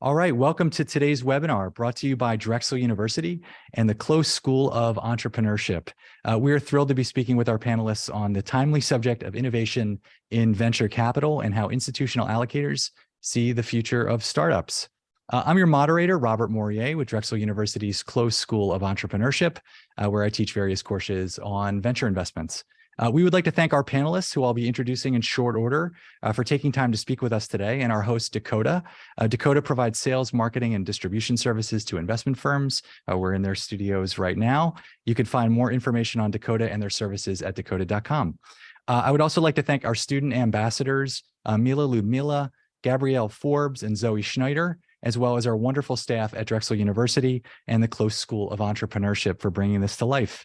All right, welcome to today's webinar brought to you by Drexel University and the Close School of Entrepreneurship. We are thrilled to be speaking with our panelists on the timely subject of innovation in venture capital and how institutional allocators see the future of startups. I'm your moderator, Robert Morier, with Drexel University's Close School of Entrepreneurship, where I teach various courses on venture investments. We would like to thank our panelists, who I'll be introducing in short order, for taking time to speak with us today, and our host, Dakota. Dakota provides sales, marketing, and distribution services to investment firms. We're in their studios right now. You can find more information on Dakota and their services at dakota.com. I would also like to thank our student ambassadors, Mila Ludmila, Gabrielle Forbes, and Zoe Schneider, as well as our wonderful staff at Drexel University and the Close School of Entrepreneurship for bringing this to life.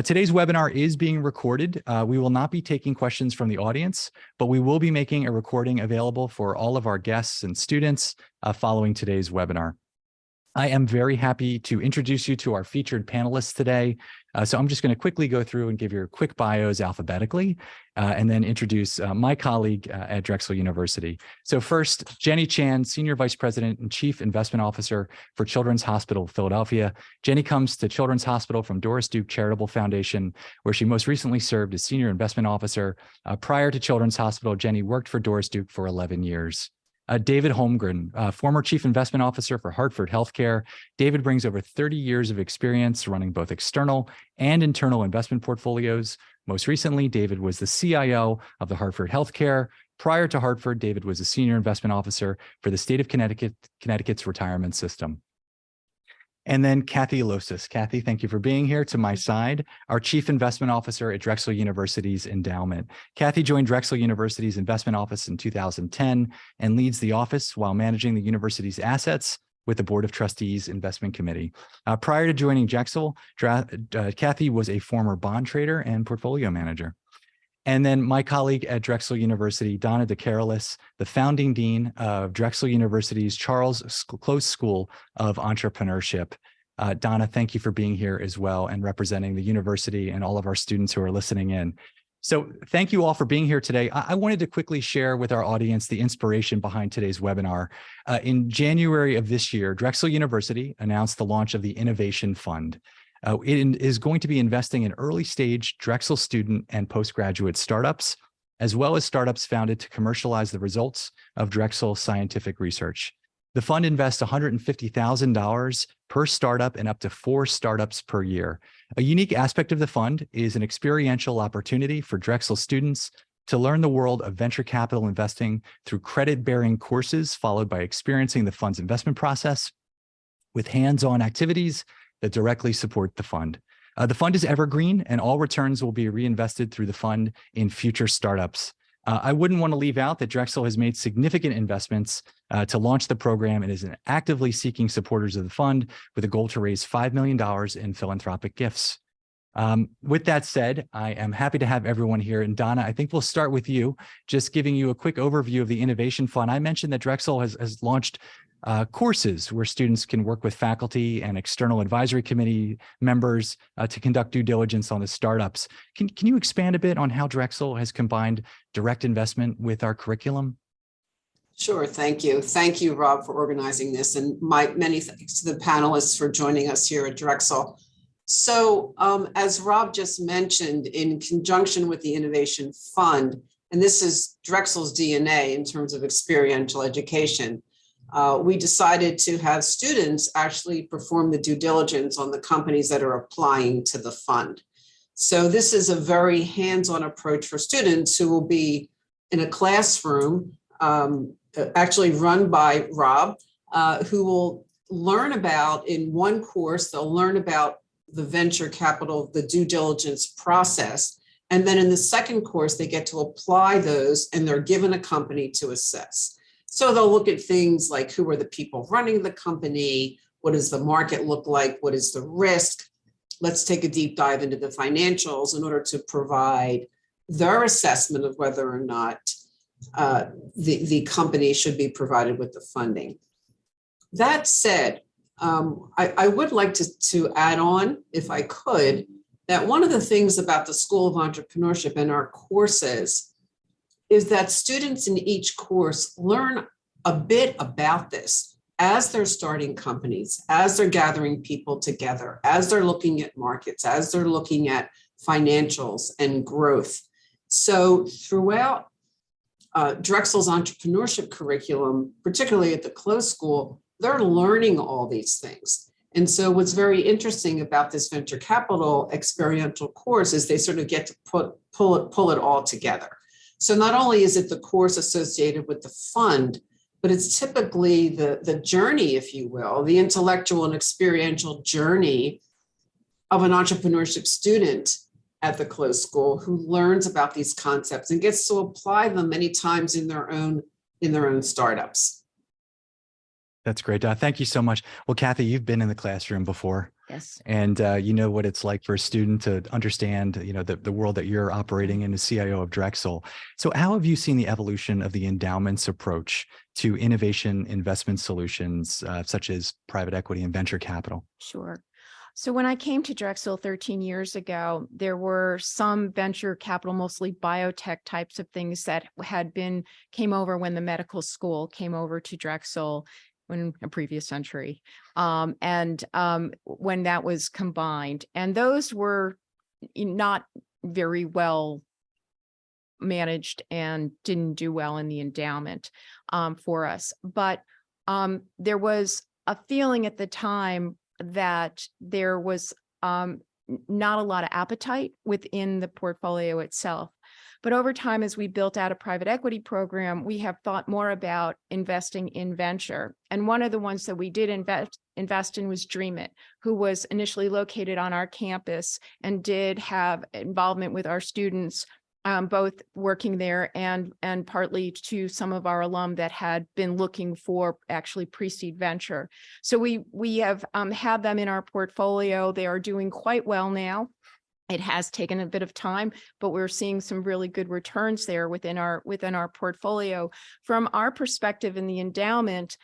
Today's webinar is being recorded. We will not be taking questions from the audience, but we will be making a recording available for all of our guests and students following today's webinar. I am very happy to introduce you to our featured panelists today. So I'm just going to quickly go through and give your quick bios alphabetically, and then introduce my colleague at Drexel University. So first, Jenny Chan, Senior Vice President and Chief Investment Officer for Children's Hospital Philadelphia. Jenny comes to Children's Hospital from Doris Duke Charitable Foundation, where she most recently served as Senior Investment Officer. Prior to Children's Hospital, Jenny worked for Doris Duke for 11 years. David Holmgren, former Chief Investment Officer for Hartford Healthcare. David brings over 30 years of experience running both external and internal investment portfolios. Most recently, David was the CIO of the Hartford Healthcare. Prior to Hartford, David was a Senior Investment Officer for the state of Connecticut's retirement system. And then Kathy Ulozas. Kathy, thank you for being here to my side, our Chief Investment Officer at Drexel University's Endowment. Kathy joined Drexel University's investment office in 2010 and leads the office while managing the university's assets with the Board of Trustees Investment Committee. Prior to joining Drexel, Kathy was a former bond trader and portfolio manager. And then my colleague at Drexel University, Donna DeCarolis, the founding dean of Drexel University's Close School of Entrepreneurship. Donna, thank you for being here as well and representing the university and all of our students who are listening in. So thank you all for being here today. I wanted to quickly share with our audience the inspiration behind today's webinar. In January of this year, Drexel University announced the launch of the Innovation Fund. It is going to be investing in early stage Drexel student and postgraduate startups, as well as startups founded to commercialize the results of Drexel scientific research. The fund invests $150,000 per startup and up to 4 startups per year. A unique aspect of the fund is an experiential opportunity for Drexel students to learn the world of venture capital investing through credit-bearing courses, followed by experiencing the fund's investment process with hands-on activities that directly support the fund. The fund is evergreen, and all returns will be reinvested through the fund in future startups. I wouldn't want to leave out that Drexel has made significant investments to launch the program and is actively seeking supporters of the fund with a goal to raise $5 million in philanthropic gifts. With that said, I am happy to have everyone here. And Donna, I think we'll start with you, just giving you a quick overview of the Innovation Fund. I mentioned that Drexel has launched courses where students can work with faculty and external advisory committee members to conduct due diligence on the startups. Can you expand a bit on how Drexel has combined direct investment with our curriculum? Sure, thank you. Thank you, Rob, for organizing this, and many thanks to the panelists for joining us here at Drexel. So as Rob just mentioned, in conjunction with the Innovation Fund, and this is Drexel's DNA in terms of experiential education, we decided to have students actually perform the due diligence on the companies that are applying to the fund. So this is a very hands-on approach for students who will be in a classroom, actually run by Rob, who will learn about, in one course, they'll learn about the venture capital, the due diligence process. And then in the second course, they get to apply those and they're given a company to assess. So they'll look at things like who are the people running the company, what does the market look like, what is the risk? Let's take a deep dive into the financials in order to provide their assessment of whether or not the company should be provided with the funding. That said, I would like to add on, if I could, that one of the things about the School of Entrepreneurship and our courses is that students in each course learn a bit about this. as they're starting companies, as they're gathering people together, as they're looking at markets, as they're looking at financials and growth. So throughout Drexel's entrepreneurship curriculum, particularly at the close school, they're learning all these things. And so what's very interesting about this venture capital experiential course is they sort of get to pull it all together. So not only is it the course associated with the fund, but it's typically the journey, if you will, the intellectual and experiential journey of an entrepreneurship student at the closed school who learns about these concepts and gets to apply them many times in their own startups. That's great. Thank you so much. Well, Kathy, you've been in the classroom before. Yes. And you know what it's like for a student to understand, you know, the world that you're operating in as CIO of Drexel. So how have you seen the evolution of the endowment's approach to innovation investment solutions, such as private equity and venture capital? Sure. So when I came to Drexel 13 years ago, there were some venture capital, mostly biotech types of things that came over when the medical school came over to Drexel in a previous century. When that was combined, and those were not very well managed and didn't do well in the endowment for us. But there was a feeling at the time that there was not a lot of appetite within the portfolio itself. But over time, as we built out a private equity program, we have thought more about investing in venture. And one of the ones that we did invest in was Dream It, who was initially located on our campus and did have involvement with our students, both working there and partly to some of our alum that had been looking for actually pre-seed venture. So we have had them in our portfolio. They are doing quite well now. It has taken a bit of time, but we're seeing some really good returns there within our portfolio. From our perspective in the endowment,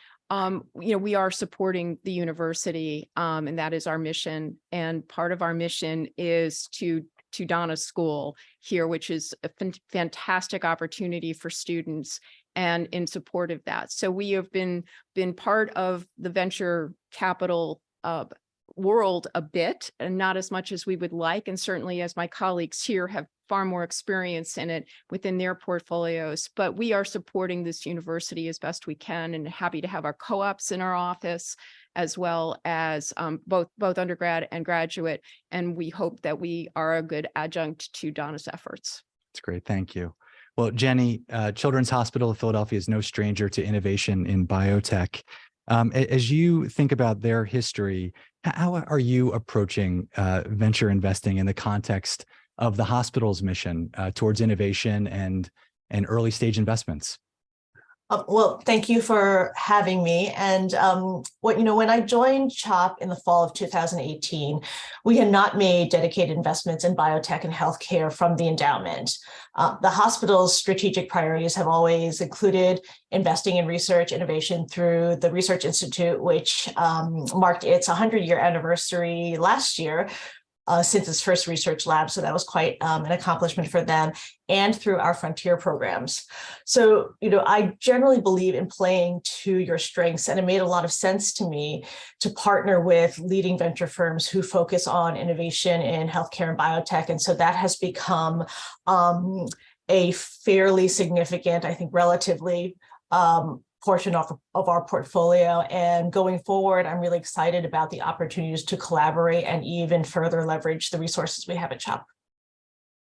we are supporting the university, and that is our mission. And part of our mission is to Donna's school here, which is a fantastic opportunity for students, and in support of that. So we have been part of the venture capital world a bit, and not as much as we would like. And certainly as my colleagues here have far more experience in it within their portfolios, but we are supporting this university as best we can, and happy to have our co-ops in our office, as well as both undergrad and graduate. And we hope that we are a good adjunct to Donna's efforts. That's great. Thank you. Well, Jenny, Children's Hospital of Philadelphia is no stranger to innovation in biotech. As you think about their history, how are you approaching venture investing in the context of the hospital's mission towards innovation and early stage investments? Well, thank you for having me. And when I joined CHOP in the fall of 2018, we had not made dedicated investments in biotech and healthcare from the endowment. The hospital's strategic priorities have always included investing in research innovation through the Research Institute, which marked its 100-year anniversary last year, since its first research lab. So that was quite an accomplishment for them, and through our frontier programs. So, I generally believe in playing to your strengths, and it made a lot of sense to me to partner with leading venture firms who focus on innovation in healthcare and biotech. And so that has become a fairly significant, I think, relatively portion of our portfolio. And going forward, I'm really excited about the opportunities to collaborate and even further leverage the resources we have at CHOP.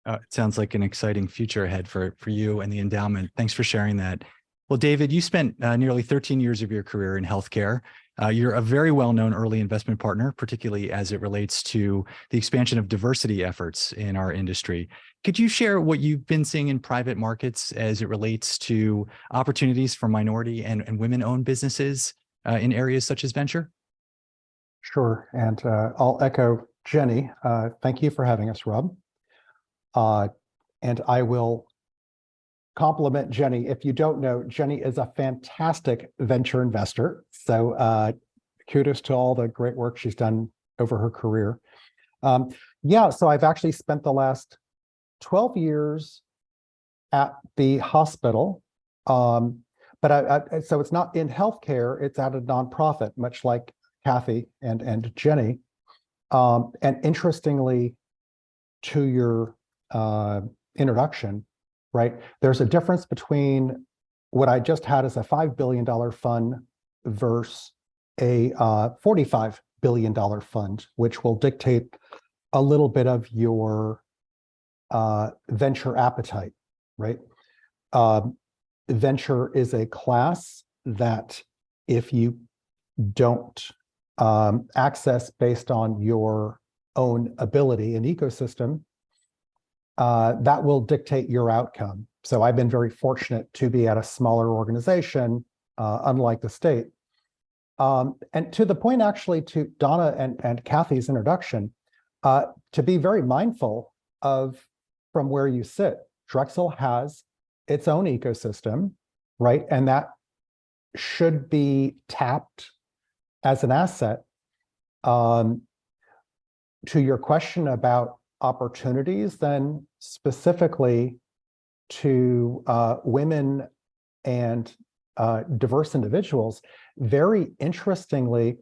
It sounds like an exciting future ahead for you and the endowment. Thanks for sharing that. Well, David, you spent nearly 13 years of your career in healthcare. You're a very well-known early investment partner, particularly as it relates to the expansion of diversity efforts in our industry. Could you share what you've been seeing in private markets as it relates to opportunities for minority and women-owned businesses in areas such as venture? Sure, and I'll echo Jenny. Thank you for having us, Rob. And I will compliment Jenny. If you don't know, Jenny is a fantastic venture investor. So kudos to all the great work she's done over her career. So I've actually spent the last 12 years at the hospital, But so it's not in healthcare, it's at a nonprofit, much like Kathy and Jenny. And interestingly, to your introduction, right, there's a difference between what I just had as a $5 billion fund versus a $45 billion fund, which will dictate a little bit of your venture appetite, right? Venture is a class that if you don't access based on your own ability and ecosystem, that will dictate your outcome. So I've been very fortunate to be at a smaller organization, unlike the state. And to the point, actually, to Donna and Kathy's introduction, to be very mindful of from where you sit. Drexel has its own ecosystem, right? And that should be tapped as an asset. To your question about opportunities, then specifically to women and diverse individuals, very interestingly,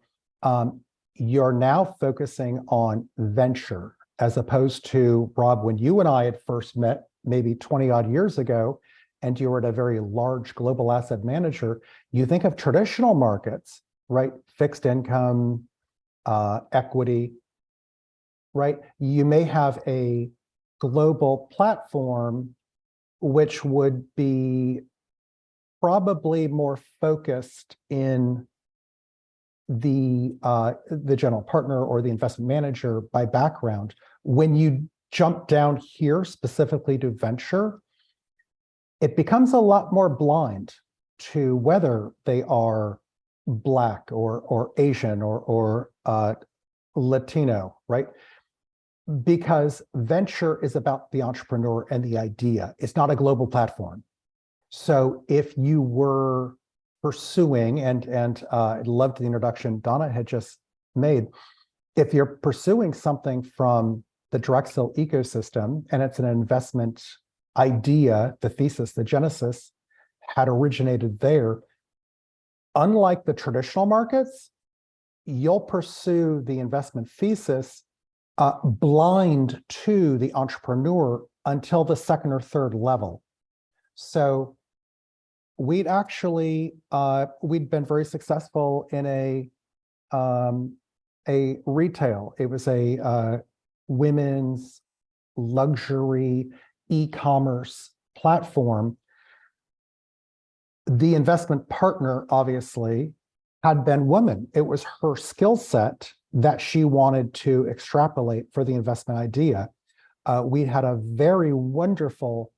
you're now focusing on venture as opposed to, Rob, when you and I had first met maybe 20 odd years ago, and you were at a very large global asset manager, you think of traditional markets, right? Fixed income, equity, right? You may have a global platform which would be probably more focused in the general partner or the investment manager by background. When you jump down here specifically to venture, it becomes a lot more blind to whether they are Black or Asian or Latino, right? Because venture is about the entrepreneur and the idea. It's not a global platform. So if you were pursuing, and I loved the introduction Donna had just made, if you're pursuing something from the Drexel ecosystem and it's an investment idea, the thesis, the genesis had originated there, unlike the traditional markets, you'll pursue the investment thesis blind to the entrepreneur until the second or third level. So we'd actually, we'd been very successful in a retail. It was a women's luxury e-commerce platform. The investment partner, obviously, had been woman. It was her skill set that she wanted to extrapolate for the investment idea. We had a very wonderful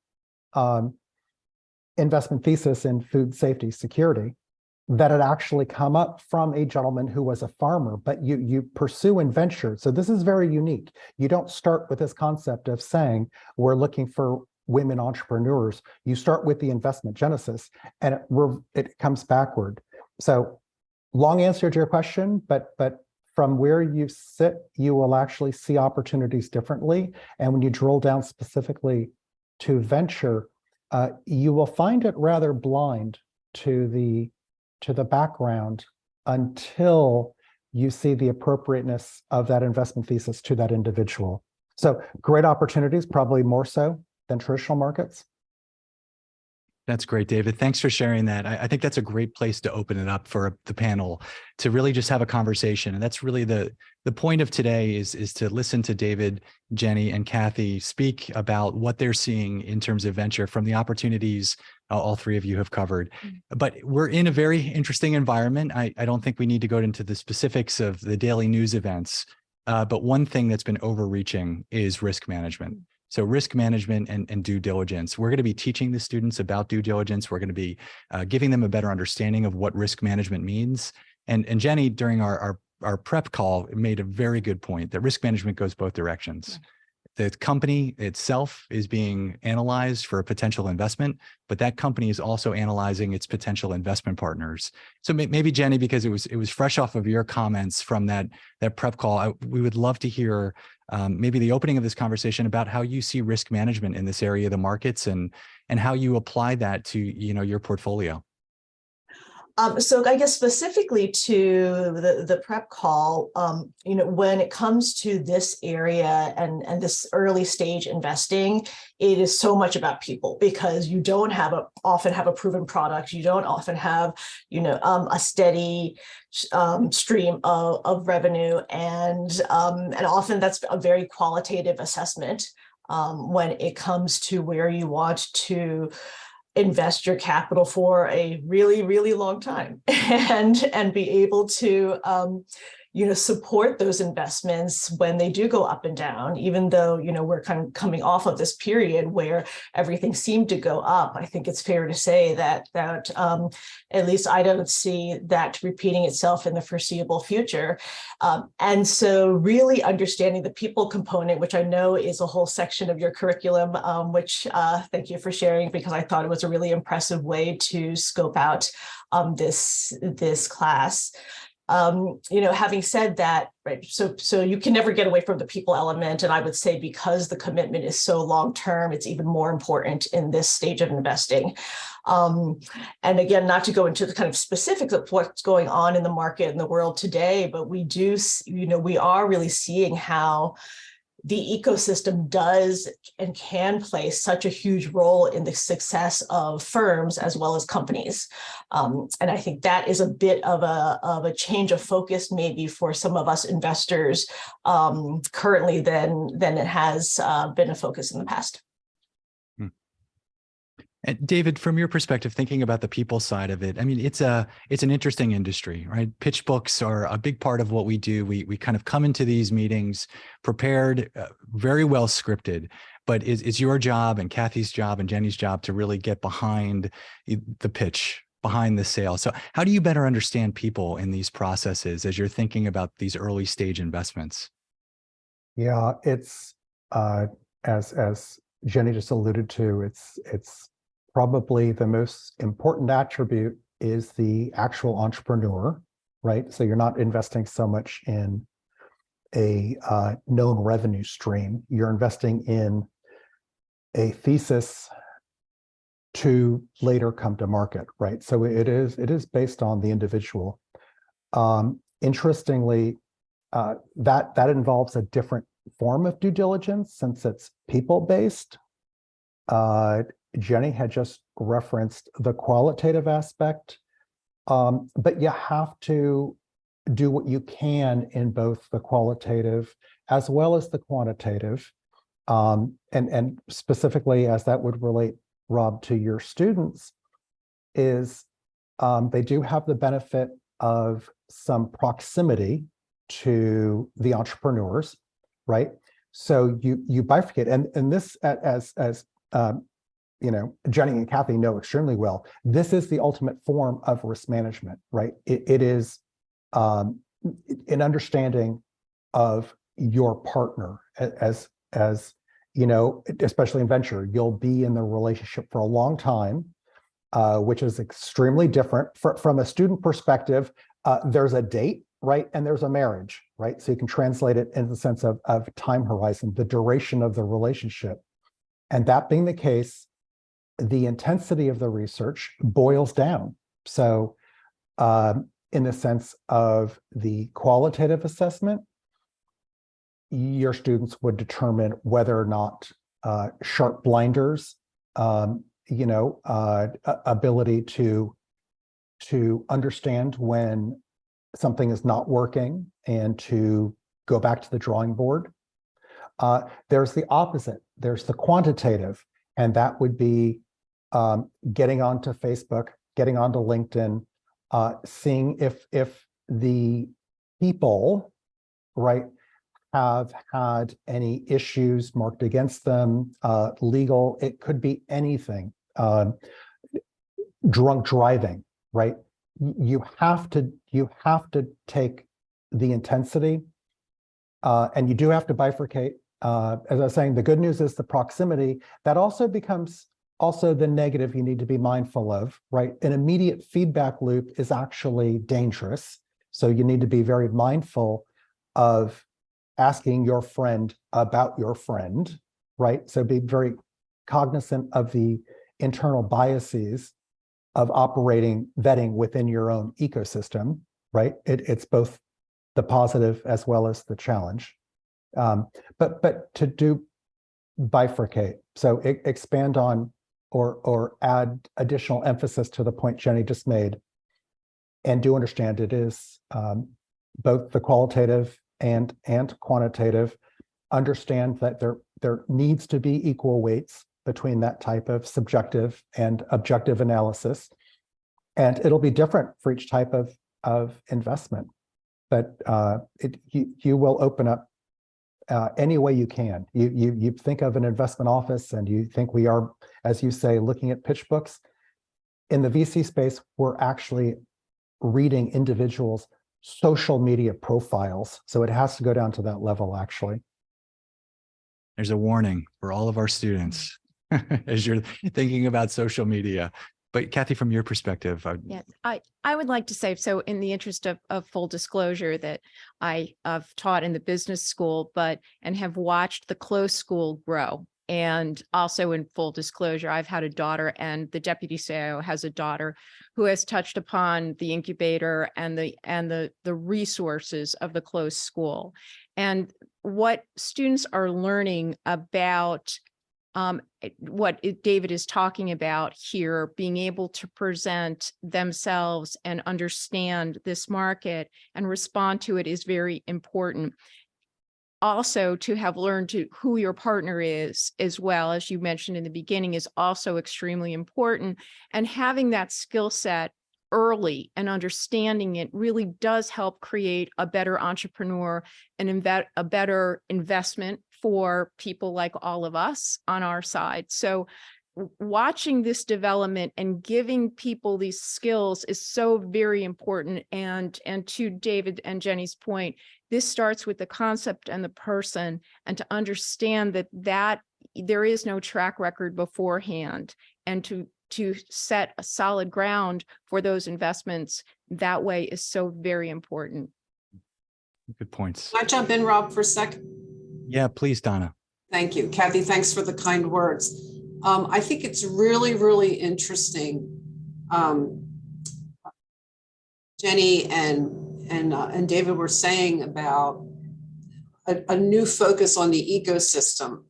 investment thesis in food safety security that had actually come up from a gentleman who was a farmer, but you pursue and venture. So this is very unique. You don't start with this concept of saying, we're looking for women entrepreneurs. You start with the investment genesis and it comes backward. So long answer to your question, but from where you sit, you will actually see opportunities differently. And when you drill down specifically to venture, you will find it rather blind to the background until you see the appropriateness of that investment thesis to that individual. So great opportunities, probably more so than traditional markets. That's great, David. Thanks for sharing that. I think that's a great place to open it up for the panel to really just have a conversation. And that's really the point of today is to listen to David, Jenny, and Kathy speak about what they're seeing in terms of venture from the opportunities all three of you have covered. But we're in a very interesting environment. I don't think we need to go into the specifics of the daily news events. But one thing that's been overreaching is risk management. So risk management and due diligence. We're going to be teaching the students about due diligence. We're going to be giving them a better understanding of what risk management means. And Jenny, during our prep call, made a very good point that risk management goes both directions. The company itself is being analyzed for a potential investment, but that company is also analyzing its potential investment partners. So maybe Jenny, because it was fresh off of your comments from that prep call, we would love to hear maybe the opening of this conversation about how you see risk management in this area of the markets and how you apply that to your portfolio. So I guess specifically to the prep call, when it comes to this area and this early stage investing, it is so much about people, because you don't often have a proven product. You don't often have, a steady stream of revenue, and often that's a very qualitative assessment when it comes to where you want to invest your capital for a really, really long time, and be able to support those investments when they do go up and down, even though we're kind of coming off of this period where everything seemed to go up. I think it's fair to say that at least I don't see that repeating itself in the foreseeable future. And so really understanding the people component, which I know is a whole section of your curriculum, which thank you for sharing, because I thought it was a really impressive way to scope out this class. Having said that, right, so you can never get away from the people element. And I would say, because the commitment is so long-term, it's even more important in this stage of investing. And again, not to go into the kind of specifics of what's going on in the market in the world today, but we are really seeing how the ecosystem does and can play such a huge role in the success of firms as well as companies. And I think that is a bit of a change of focus maybe for some of us investors currently than it has been a focus in the past. And David, from your perspective, thinking about the people side of it, I mean, it's an interesting industry, right? Pitch books are a big part of what we do. We kind of come into these meetings prepared, very well scripted, but it's your job and Kathy's job and Jenny's job to really get behind the pitch, behind the sale. So how do you better understand people in these processes as you're thinking about these early stage investments? Yeah, it's as Jenny just alluded to, it's probably the most important attribute is the actual entrepreneur, right? So you're not investing so much in a known revenue stream. You're investing in a thesis to later come to market, right? So it is based on the individual. Interestingly, that involves a different form of due diligence since it's people-based. Jenny had just referenced the qualitative aspect, but you have to do what you can in both the qualitative as well as the quantitative. And specifically, as that would relate, Rob, to your students, is they do have the benefit of some proximity to the entrepreneurs, right? So you bifurcate, and this, as Jenny and Kathy know extremely well, this is the ultimate form of risk management, right? It is an understanding of your partner as especially in venture, you'll be in the relationship for a long time, which is extremely different. From a student perspective, there's a date, right? And there's a marriage, right? So you can translate it in the sense of time horizon, the duration of the relationship. And that being the case, the intensity of the research boils down. So in the sense of the qualitative assessment, your students would determine whether or not sharp blinders, ability to understand when something is not working and to go back to the drawing board. There's the opposite. There's the quantitative, and that would be getting onto Facebook, getting onto LinkedIn, seeing if the people, right, have had any issues marked against them, legal, it could be anything, drunk driving, right? You have to take the intensity, and you do have to bifurcate. As I was saying, the good news is the proximity. That also becomes the negative you need to be mindful of, right? An immediate feedback loop is actually dangerous. So you need to be very mindful of asking your friend about your friend, right? So be very cognizant of the internal biases operating vetting within your own ecosystem, right? It's both the positive as well as the challenge. But to do bifurcate, so expand on or add additional emphasis to the point Jenny just made, and do understand it is both the qualitative and quantitative. Understand that there needs to be equal weights between that type of subjective and objective analysis, and it'll be different for each type of investment. But you will open up any way you can. You think of an investment office and you think we are, as you say, looking at pitch books. In the VC space, we're actually reading individuals' social media profiles. So it has to go down to that level, actually. There's a warning for all of our students as you're thinking about social media. But Kathy, from your perspective, Yes, I would like to say, so in the interest of full disclosure, that I have taught in the business school, and have watched the close school grow. And also in full disclosure, I've had a daughter, and the deputy CIO has a daughter who has touched upon the incubator and the resources of the close school. And what students are learning about what David is talking about here, being able to present themselves and understand this market and respond to it, is very important. Also, to have learned who your partner is, as well, as you mentioned in the beginning, is also extremely important. And having that skill set early and understanding it really does help create a better entrepreneur and a better investment for people like all of us on our side. So watching this development and giving people these skills is so very important. And to David and Jenny's point, this starts with the concept and the person, and to understand that there is no track record beforehand, and to set a solid ground for those investments that way is so very important. good points. Can I jump in, Rob, for a second? Yeah, please, Donna. Thank you. Kathy, thanks for the kind words. I think it's really, really interesting. Jenny and David were saying about a new focus on the ecosystem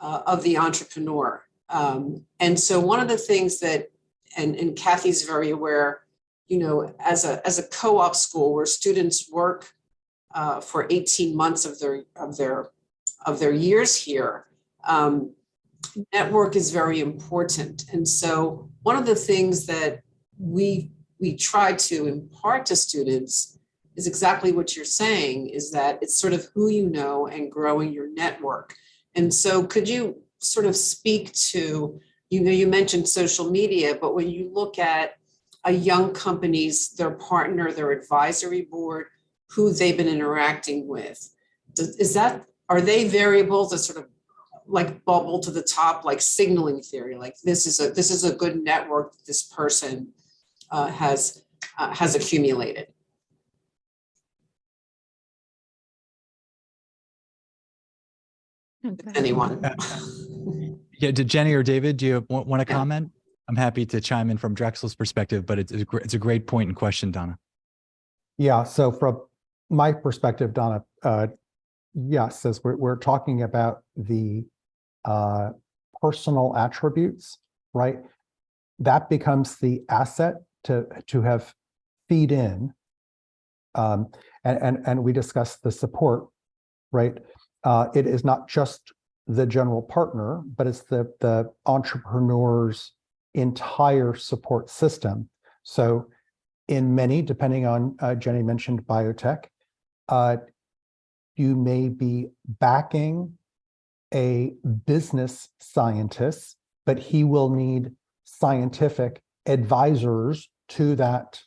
of the entrepreneur. And so one of the things that, and Kathy's very aware, as a co-op school where students work for 18 months of their years here, network is very important. And so one of the things that we try to impart to students is exactly what you're saying, is that it's sort of who you know and growing your network. And so could you sort of speak to, you mentioned social media, but when you look at a young company's, their partner, their advisory board, who they've been interacting with, are they variables that sort of like bubble to the top, like signaling theory, like this is a good network that this person has accumulated? Anyone? Yeah, did Jenny or David, do you want to comment? I'm happy to chime in from Drexel's perspective, but it's a great point and question, Donna. Yeah, so from my perspective, Donna, yes, as we're talking about the personal attributes, right? That becomes the asset to have feed in, and we discussed the support, right? It is not just the general partner, but it's the entrepreneur's entire support system. So in many, depending on, Jenny mentioned biotech, you may be backing a business scientist, but he will need scientific advisors to that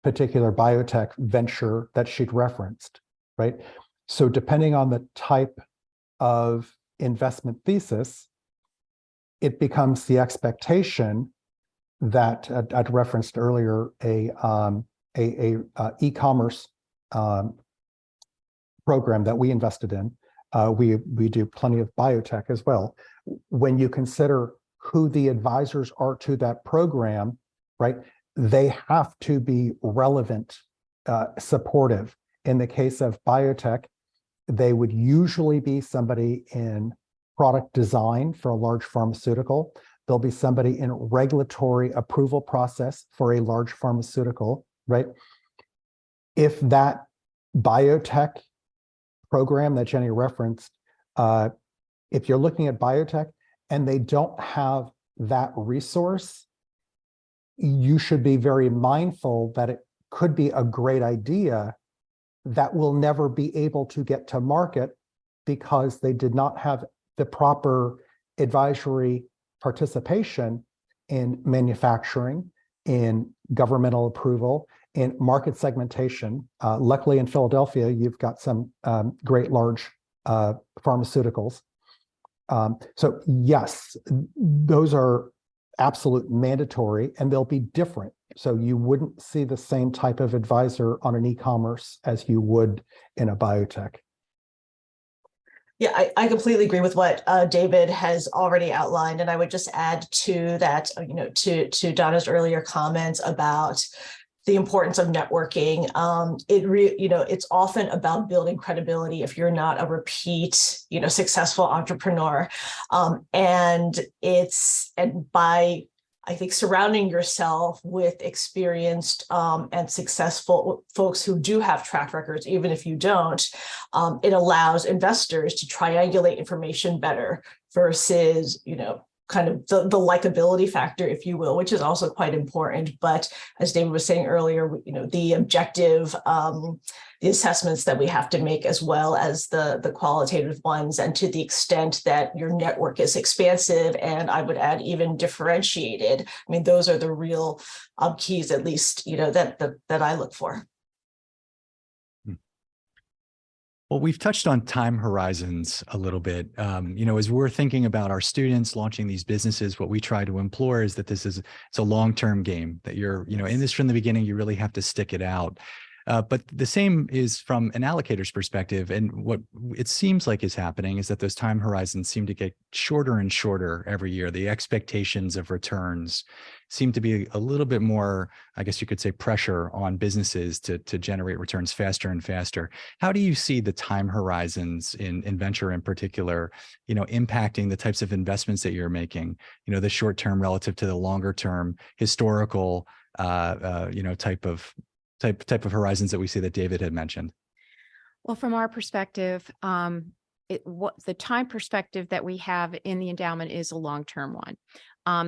particular biotech venture that she'd referenced, right? So depending on the type of investment thesis, it becomes the expectation that I'd referenced earlier, a e-commerce program that we invested in. We do plenty of biotech as well. When you consider who the advisors are to that program, right? They have to be relevant, supportive. In the case of biotech, they would usually be somebody in product design for a large pharmaceutical. There'll be somebody in regulatory approval process for a large pharmaceutical, right? If that biotech program that Jenny referenced, if you're looking at biotech and they don't have that resource, you should be very mindful that it could be a great idea that will never be able to get to market because they did not have the proper advisory participation in manufacturing, in governmental approval, in market segmentation. Luckily in Philadelphia, you've got some great large pharmaceuticals. So yes, those are absolute mandatory and they'll be different. So you wouldn't see the same type of advisor on an e-commerce as you would in a biotech. Yeah, I completely agree with what David has already outlined, and I would just add to that, to Donna's earlier comments about the importance of networking. It's often about building credibility if you're not a repeat, successful entrepreneur, by, I think, surrounding yourself with experienced and successful folks who do have track records, even if you don't, it allows investors to triangulate information better versus, kind of the likability factor, if you will, which is also quite important. But as David was saying earlier, the objective, the assessments that we have to make, as well as the qualitative ones, and to the extent that your network is expansive, and I would add even differentiated. I mean, those are the real keys, at least, that I look for. Well, we've touched on time horizons a little bit. As we're thinking about our students launching these businesses, what we try to implore is that it's a long-term game, that you're, in this from the beginning, you really have to stick it out. But the same is from an allocator's perspective. And what it seems like is happening is that those time horizons seem to get shorter and shorter every year. The expectations of returns seem to be a little bit more, I guess you could say, pressure on businesses to generate returns faster and faster. How do you see the time horizons in venture in particular, impacting the types of investments that you're making, the short term relative to the longer term historical, type of horizons that we see that David had mentioned? Well, from our perspective, what the time perspective that we have in the endowment is a long-term one.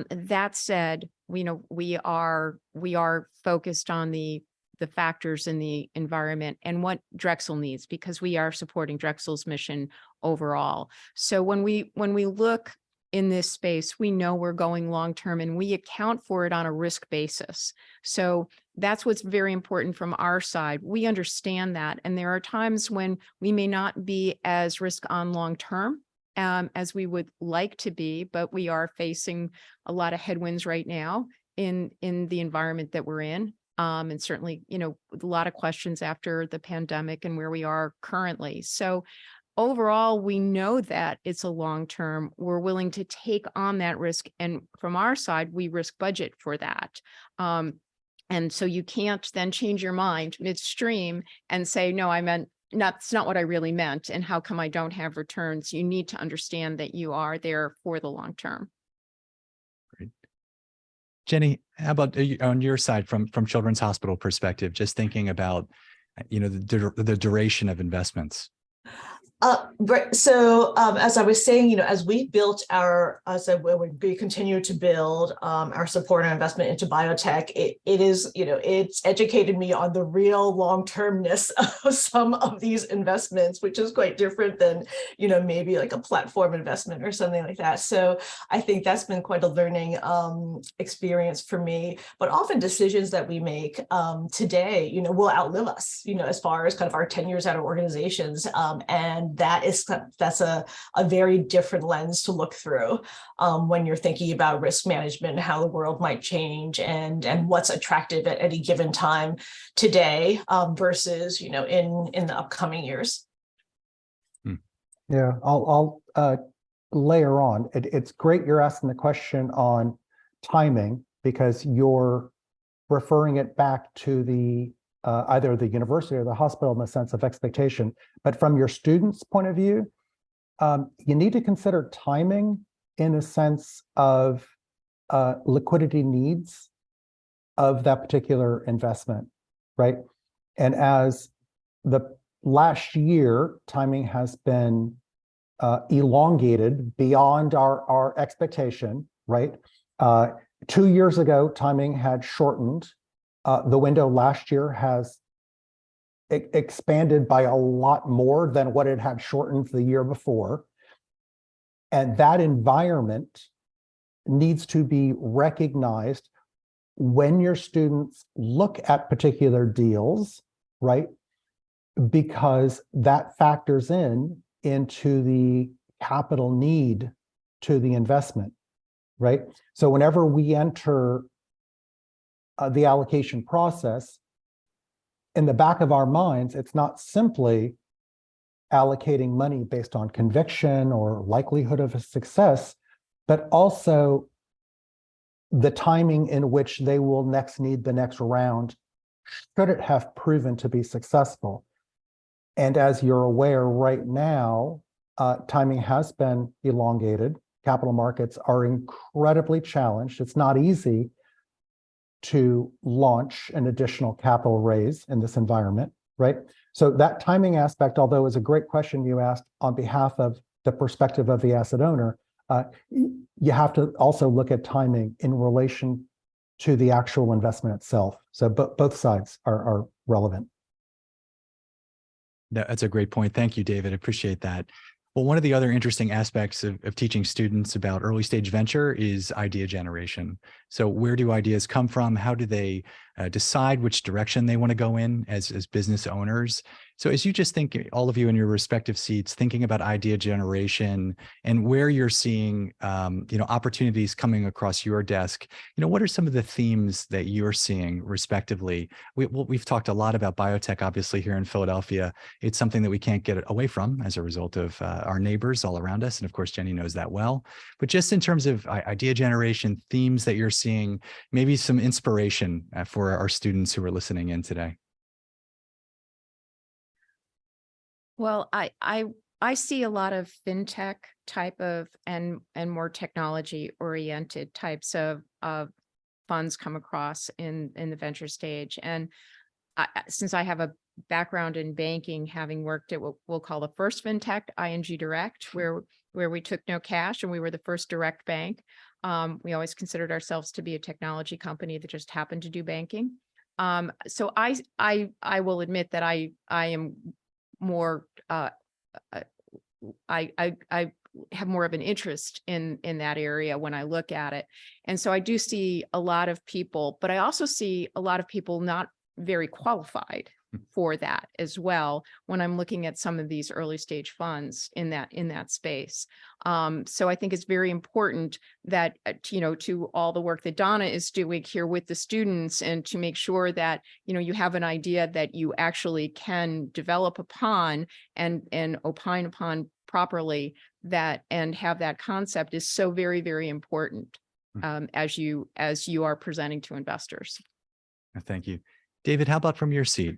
That said, we are focused on the factors in the environment and what Drexel needs, because we are supporting Drexel's mission overall. So when we look in this space, we know we're going long-term and we account for it on a risk basis. So that's what's very important from our side. We understand that. And there are times when we may not be as risk on long-term as we would like to be, but we are facing a lot of headwinds right now in the environment that we're in. And certainly, a lot of questions after the pandemic and where we are currently. So overall, we know that it's a long-term. We're willing to take on that risk. And from our side, we risk budget for that. And so you can't then change your mind midstream and say, no, that's not what I really meant. And how come I don't have returns? You need to understand that you are there for the long term. Great. Jenny, how about on your side from Children's Hospital perspective, just thinking about, the duration of investments? So as I was saying, as we built we continue to build our support and investment into biotech, it's educated me on the real long-termness of some of these investments, which is quite different than, maybe like a platform investment or something like that. So I think that's been quite a learning experience for me. But often decisions that we make today, will outlive us, as far as kind of our tenures at our organizations. And that's a very different lens to look through when you're thinking about risk management and how the world might change and what's attractive at any given time today versus in the upcoming years. Yeah, I'll layer on. It's great you're asking the question on timing, because your referring it back to the either the university or the hospital in the sense of expectation. But from your students' point of view, you need to consider timing in a sense of liquidity needs of that particular investment, right? And as the last year, timing has been elongated beyond our expectation, right? 2 years ago, timing had shortened. The window last year has expanded by a lot more than what it had shortened the year before. And that environment needs to be recognized when your students look at particular deals, right? Because that factors into the capital need to the investment, right? So whenever we enter the allocation process, in the back of our minds, it's not simply allocating money based on conviction or likelihood of a success, but also the timing in which they will next need the next round, should it have proven to be successful. And as you're aware right now, timing has been elongated. Capital markets are incredibly challenged. It's not easy to launch an additional capital raise in this environment, right? So that timing aspect, although is a great question you asked on behalf of the perspective of the asset owner, you have to also look at timing in relation to the actual investment itself. So both sides are relevant. That's a great point. Thank you, David. I appreciate that. Well, one of the other interesting aspects of teaching students about early stage venture is idea generation. So where do ideas come from? How do they decide which direction they want to go in as business owners? So as you just think, all of you in your respective seats, thinking about idea generation and where you're seeing opportunities coming across your desk, what are some of the themes that you're seeing respectively? We've talked a lot about biotech, obviously, here in Philadelphia. It's something that we can't get away from as a result of our neighbors all around us. And of course, Jenny knows that well. But just in terms of idea generation, themes that you're seeing, maybe some inspiration for our students who are listening in today. Well, I see a lot of fintech type of and more technology oriented types of funds come across in the venture stage. And since I have a background in banking, having worked at what we'll call the first fintech, ING Direct, where we took no cash and we were the first direct bank. We always considered ourselves to be a technology company that just happened to do banking. So I will admit that I am more I have more of an interest in that area when I look at it. And so I do see a lot of people, but I also see a lot of people not very qualified for that as well when I'm looking at some of these early stage funds in that space. So I think it's very important that to all the work that Donna is doing here with the students, and to make sure that you have an idea that you actually can develop upon and opine upon properly, that and have that concept is so very, very important as you are presenting to investors. Thank you. David, how about from your seat?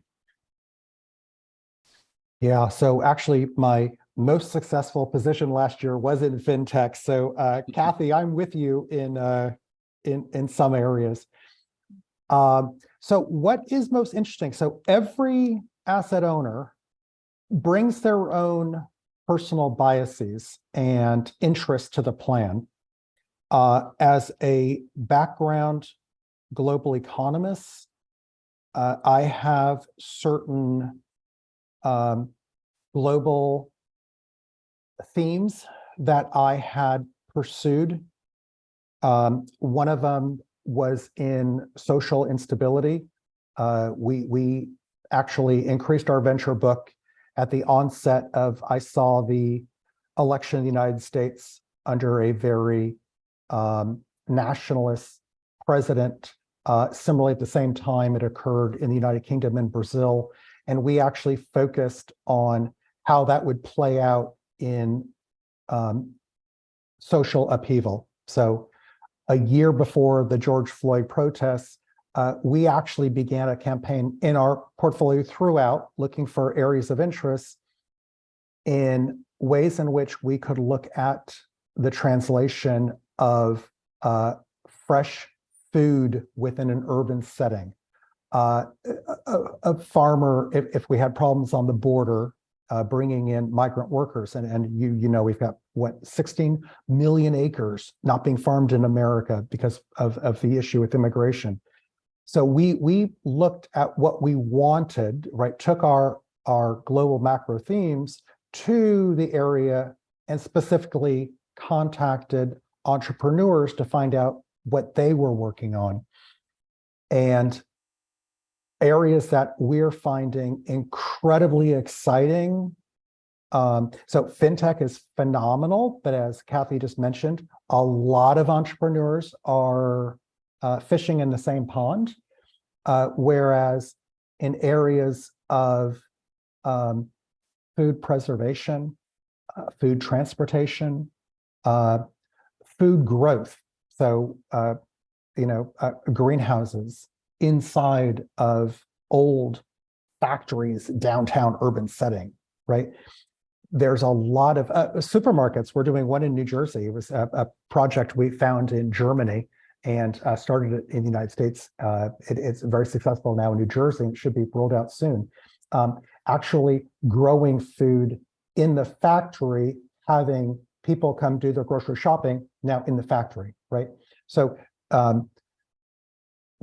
Yeah, so actually my most successful position last year was in fintech. So Kathy, I'm with you in some areas. So what is most interesting? So every asset owner brings their own personal biases and interests to the plan. As a background global economist, I have certain global themes that I had pursued. One of them was in social instability. We actually increased our venture book at the onset of, I saw the election in the United States under a very nationalist president. Similarly, at the same time, it occurred in the United Kingdom and Brazil. And we actually focused on how that would play out in social upheaval. So a year before the George Floyd protests, we actually began a campaign in our portfolio throughout, looking for areas of interest in ways in which we could look at the translation of fresh food within an urban setting. A farmer, if we had problems on the border, bringing in migrant workers, and you know, we've got what, 16 million acres not being farmed in America because of the issue with immigration. So we looked at what we wanted, right? Took our global macro themes to the area and specifically contacted entrepreneurs to find out what they were working on. And areas that we're finding incredibly exciting. So fintech is phenomenal, but as Kathy just mentioned, a lot of entrepreneurs are fishing in the same pond, whereas in areas of food preservation, food transportation, food growth, so greenhouses inside of old factories, downtown urban setting, right? There's a lot of supermarkets. We're doing one in New Jersey. It was a project we found in Germany and started it in the United States. It's very successful now in New Jersey, and it should be rolled out soon. Actually growing food in the factory, having people come do their grocery shopping now in the factory, right? So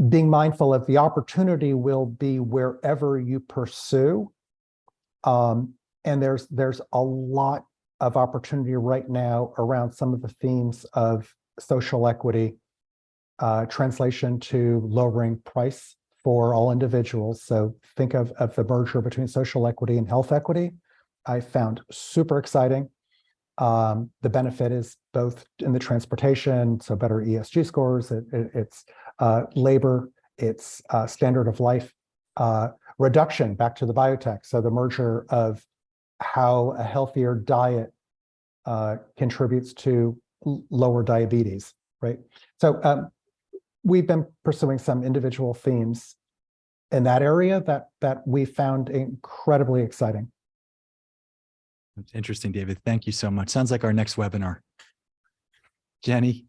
being mindful of the opportunity will be wherever you pursue. And there's a lot of opportunity right now around some of the themes of social equity, translation to lowering price for all individuals. So think of the merger between social equity and health equity. I found super exciting. The benefit is both in the transportation, so better ESG scores, it's labor, it's standard of life, reduction, back to the biotech. So the merger of how a healthier diet contributes to lower diabetes, right? So we've been pursuing some individual themes in that area that we found incredibly exciting. That's interesting, David. Thank you so much. Sounds like our next webinar. Jenny?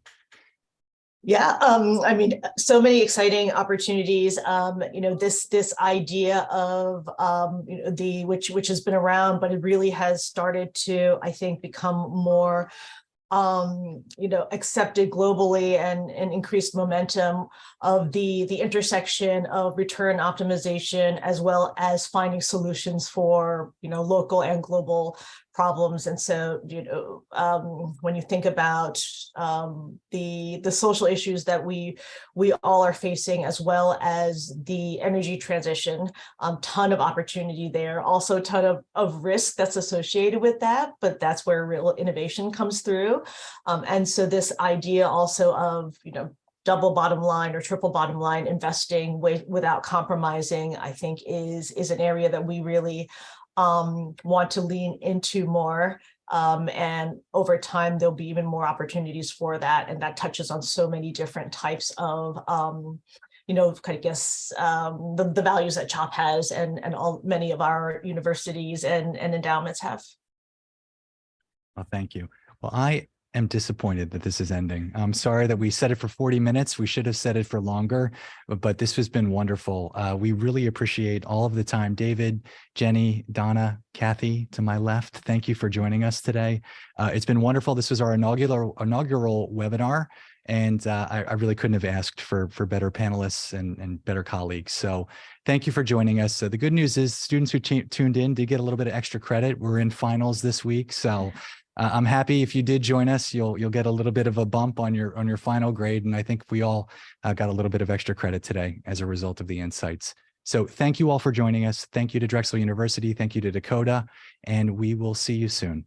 Yeah, I mean, so many exciting opportunities. This idea of which has been around, but it really has started to, I think, become more accepted globally and increased momentum of the intersection of return optimization as well as finding solutions for local and global problems. And so when you think about the social issues that we all are facing, as well as the energy transition, ton of opportunity there, also a ton of risk that's associated with that, but that's where real innovation comes through. And so this idea also of double bottom line or triple bottom line investing without compromising, I think is an area that we really want to lean into more. And over time, there'll be even more opportunities for that. And that touches on so many different types of, the values that CHOP has and many of our universities and endowments have. Well, thank you. Well, I am disappointed that this is ending. I'm sorry that we set it for 40 minutes. We should have set it for longer, but this has been wonderful. We really appreciate all of the time. David, Jenny, Donna, Kathy to my left, thank you for joining us today. It's been wonderful. This was our inaugural webinar, and I really couldn't have asked for better panelists and better colleagues. So thank you for joining us. So the good news is students who tuned in did get a little bit of extra credit. We're in finals this week, so I'm happy if you did join us. You'll get a little bit of a bump on your final grade, and I think we all got a little bit of extra credit today as a result of the insights. So thank you all for joining us. Thank you to Drexel University. Thank you to Dakota, and we will see you soon.